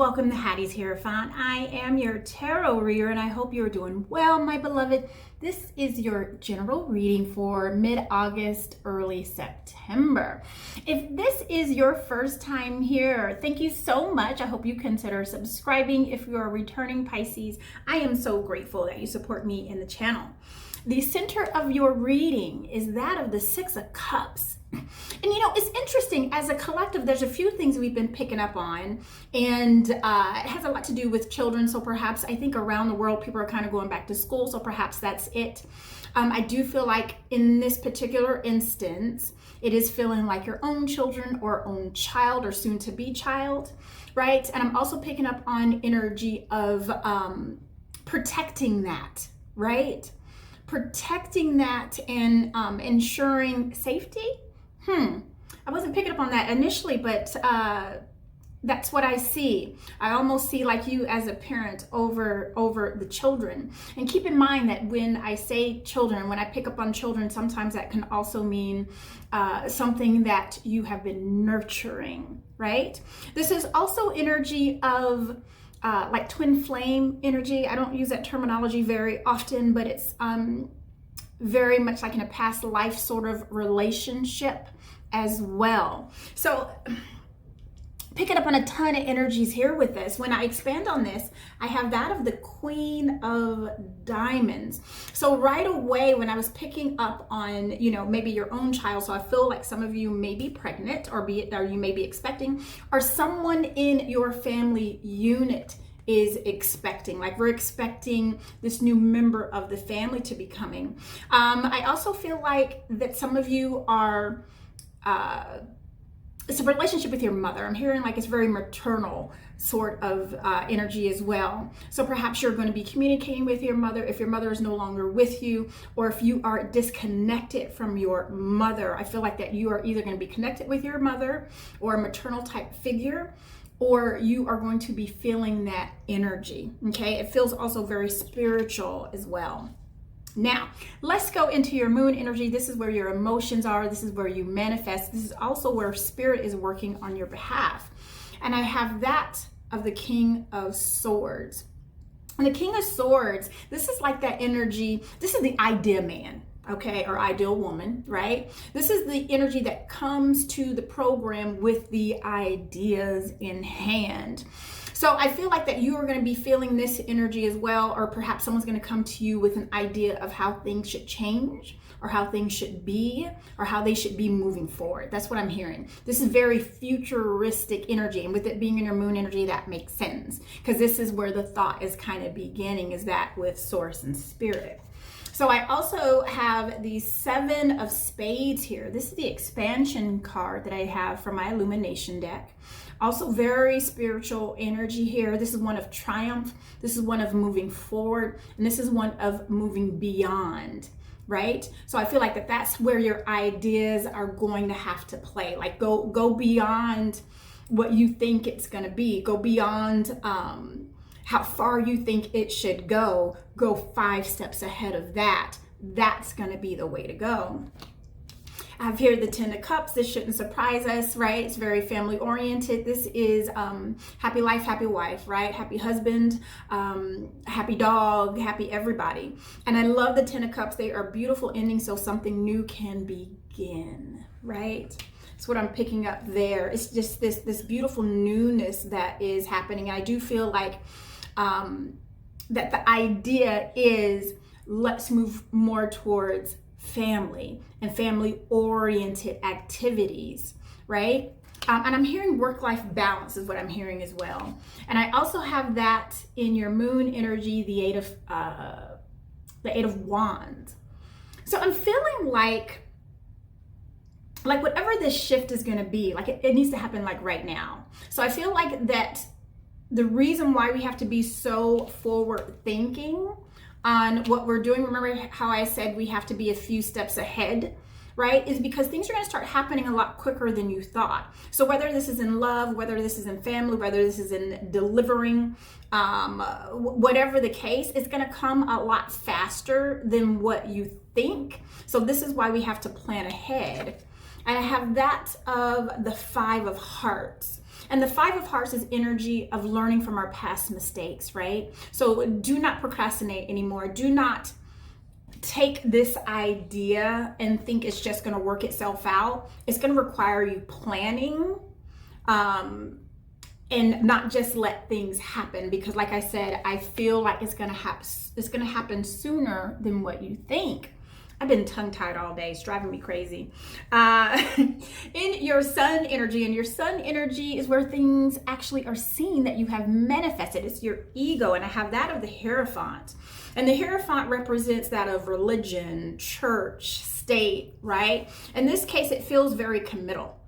welcome to Hattie's Hierophant. I am your tarot reader and I hope you're doing well, my beloved. This is your general reading for mid-August, early September. If this is your first time here, thank you so much. I hope you consider subscribing. If you're a returning Pisces, I am so grateful that you support me in the channel. The center of your reading is that of the Six of Cups. And you know, it's interesting, as a collective, there's a few things we've been picking up on, and it has a lot to do with children. So perhaps, I think around the world, people are kind of going back to school. So perhaps that's it. I do feel like in this particular instance, it is feeling like your own children or own child or soon to be child, right? And I'm also picking up on energy of protecting that, right? Protecting that and ensuring safety. I wasn't picking up on that initially, but that's what I see. I almost see like you as a parent over the children. And keep in mind that when I say children, when I pick up on children, sometimes that can also mean something that you have been nurturing, right? This is also energy of like twin flame energy. I don't use that terminology very often, but it's very much like in a past life sort of relationship as well. So picking up on a ton of energies here with this. When I expand on this, I have that of the Queen of Diamonds. So right away, when I was picking up on, you know, maybe your own child, so I feel like some of you may be pregnant or you may be expecting, or someone in your family unit is expecting, like we're expecting this new member of the family to be coming. I also feel like that some of you are, it's a relationship with your mother. I'm hearing like it's very maternal sort of energy as well. So perhaps you're going to be communicating with your mother if your mother is no longer with you, or if you are disconnected from your mother. I feel like that you are either going to be connected with your mother or a maternal type figure, or you are going to be feeling that energy, okay? It feels also very spiritual as well. Now, let's go into your moon energy. This is where your emotions are. This is where you manifest. This is also where spirit is working on your behalf. And I have that of the King of Swords. And the King of Swords, this is like that energy. This is the idea man, okay, or ideal woman, right? This is the energy that comes to the program with the ideas in hand. So I feel like that you are going to be feeling this energy as well, or perhaps someone's going to come to you with an idea of how things should change, or how things should be, or how they should be moving forward. That's what I'm hearing. This is very futuristic energy, and with it being in your moon energy, that makes sense, because this is where the thought is kind of beginning, is that with source and spirit. So I also have the Seven of Spades here. This is the expansion card that I have from my illumination deck. Also very spiritual energy here. This is one of triumph. This is one of moving forward. And this is one of moving beyond, right? So I feel like that's where your ideas are going to have to play. Like go beyond what you think it's going to be. Go beyond how far you think it should go 5 steps ahead of that. That's going to be the way to go. I have here the Ten of Cups. This shouldn't surprise us, right? It's very family oriented. This is happy life, happy wife, right? Happy husband, happy dog, happy everybody. And I love the Ten of Cups. They are beautiful endings, so something new can begin, right? That's what I'm picking up there. It's just this beautiful newness that is happening. I do feel like that the idea is, let's move more towards family and family oriented activities, right? And I'm hearing work-life balance is what I'm hearing as well. And I also have that in your moon energy, the Eight of Wands. So I'm feeling like whatever this shift is going to be, like it needs to happen like right now. So I feel like that the reason why we have to be so forward thinking on what we're doing, remember how I said we have to be a few steps ahead, right? Is because things are going to start happening a lot quicker than you thought. So whether this is in love, whether this is in family, whether this is in delivering, whatever the case, it's going to come a lot faster than what you think. So this is why we have to plan ahead. And I have that of the Five of Hearts. And the Five of Hearts is energy of learning from our past mistakes, right? So do not procrastinate anymore. Do not take this idea and think it's just going to work itself out. It's going to require you planning, and not just let things happen, because like I said, I feel like it's going to happen sooner than what you think. I've been tongue-tied all day. It's driving me crazy. In your sun energy, and your sun energy is where things actually are seen that you have manifested. It's your ego, and I have that of the Hierophant. And the Hierophant represents that of religion, church, state, right? In this case, it feels very committal,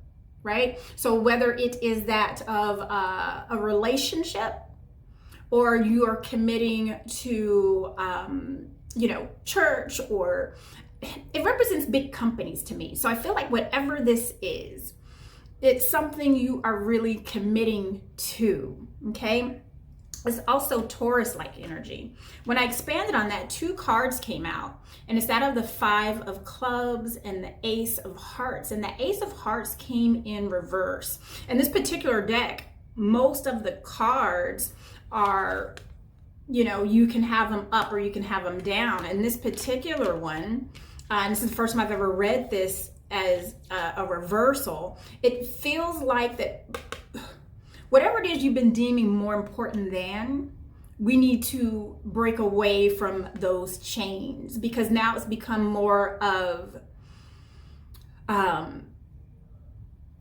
right? So whether it is that of a relationship, or you are committing to, church, or it represents big companies to me. So I feel like whatever this is, it's something you are really committing to, okay? It's also Taurus-like energy. When I expanded on that, 2 cards came out, and it's that of the Five of Clubs and the Ace of Hearts. And the Ace of Hearts came in reverse. In this particular deck, most of the cards are, you can have them up or you can have them down. And this particular one, and this is the first time I've ever read this as a reversal, it feels like that whatever it is you've been deeming more important than, we need to break away from those chains, because now it's become more of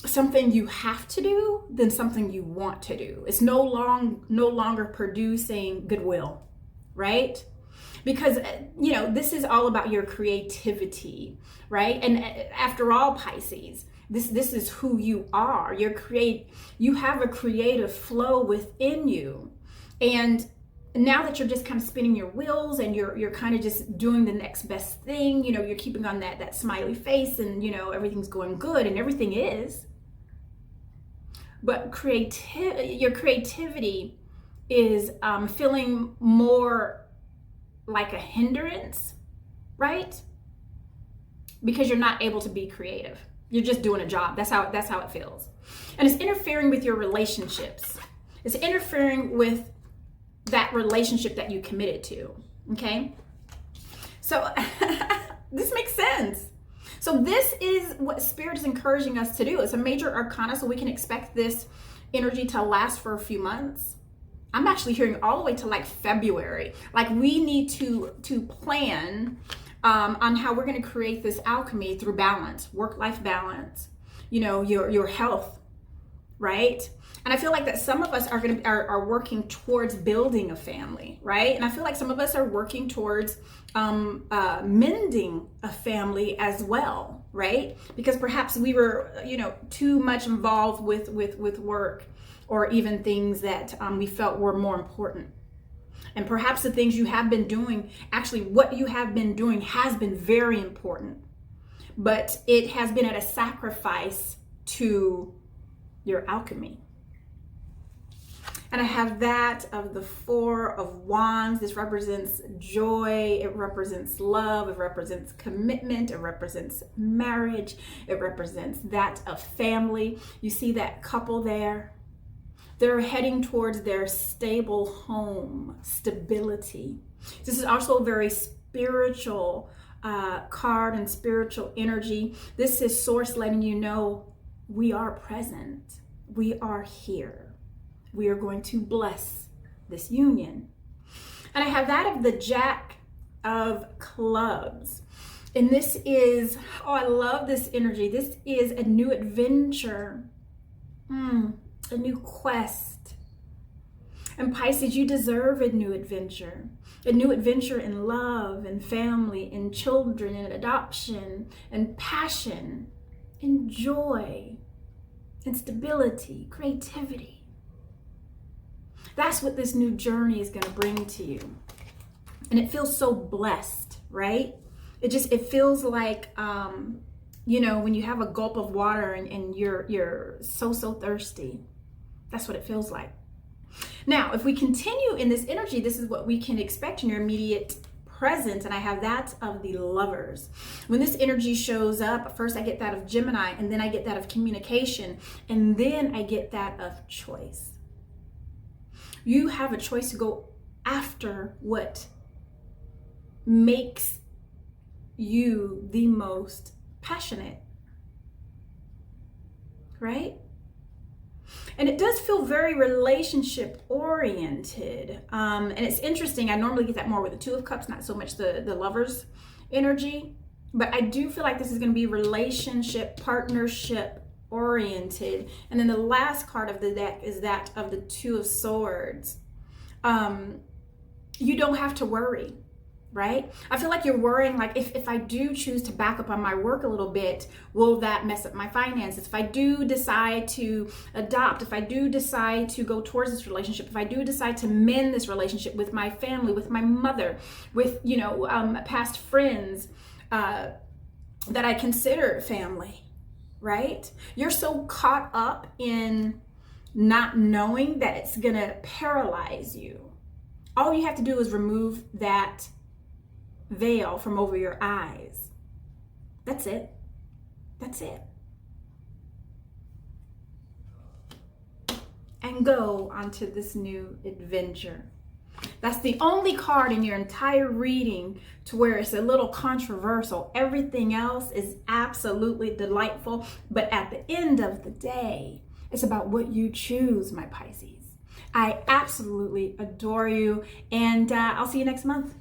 something you have to do than something you want to do. It's no longer producing goodwill, right? Because, this is all about your creativity, right? And after all, Pisces, this is who you are. You have a creative flow within you. And now that you're just kind of spinning your wheels and you're kind of just doing the next best thing, you're keeping on that smiley face, and everything's going good, and everything is. But your creativity is feeling more like a hindrance, right? Because you're not able to be creative. You're just doing a job. That's how it feels. And it's interfering with your relationships. It's interfering with that relationship that you committed to, okay? So this makes sense. So this is what Spirit is encouraging us to do. It's a major arcana, so we can expect this energy to last for a few months. I'm actually hearing all the way to like February. Like, we need to plan on how we're going to create this alchemy through balance, work-life balance, your health, right? And I feel like that some of us are working towards building a family, right? And I feel like some of us are working towards mending a family as well, right? Because perhaps we were, too much involved with work, or even things that we felt were more important. And perhaps the things you have been doing, actually what you have been doing has been very important, but it has been at a sacrifice to your alchemy. And I have that of the Four of Wands. This represents joy. It represents love. It represents commitment. It represents marriage. It represents that of family. You see that couple there? They're heading towards their stable home, stability. This is also a very spiritual card and spiritual energy. This is Source letting you know we are present. We are here. We are going to bless this union. And I have that of the Jack of Clubs. And this is, I love this energy. This is a new adventure. A new quest. And Pisces, you deserve a new adventure in love and family and children and adoption and passion and joy and stability, creativity. That's what this new journey is going to bring to you. And it feels so blessed, right? It feels like, when you have a gulp of water and you're so thirsty. That's what it feels like. Now, if we continue in this energy, this is what we can expect in your immediate presence, and I have that of the Lovers. When this energy shows up, first I get that of Gemini, and then I get that of communication, and then I get that of choice. You have a choice to go after what makes you the most passionate, right? And it does feel very relationship oriented. And it's interesting. I normally get that more with the Two of Cups, not so much the Lovers energy. But I do feel like this is going to be relationship, partnership oriented. And then the last card of the deck is that of the Two of Swords. You don't have to worry. Right? I feel like you're worrying, like if I do choose to back up on my work a little bit, will that mess up my finances? If I do decide to adopt, if I do decide to go towards this relationship, if I do decide to mend this relationship with my family, with my mother, with, past friends that I consider family, right? You're so caught up in not knowing that it's going to paralyze you. All you have to do is remove that veil from over your eyes. That's it. That's it. And go onto this new adventure. That's the only card in your entire reading to where it's a little controversial. Everything else is absolutely delightful. But at the end of the day, it's about what you choose, my Pisces. I absolutely adore you. And I'll see you next month.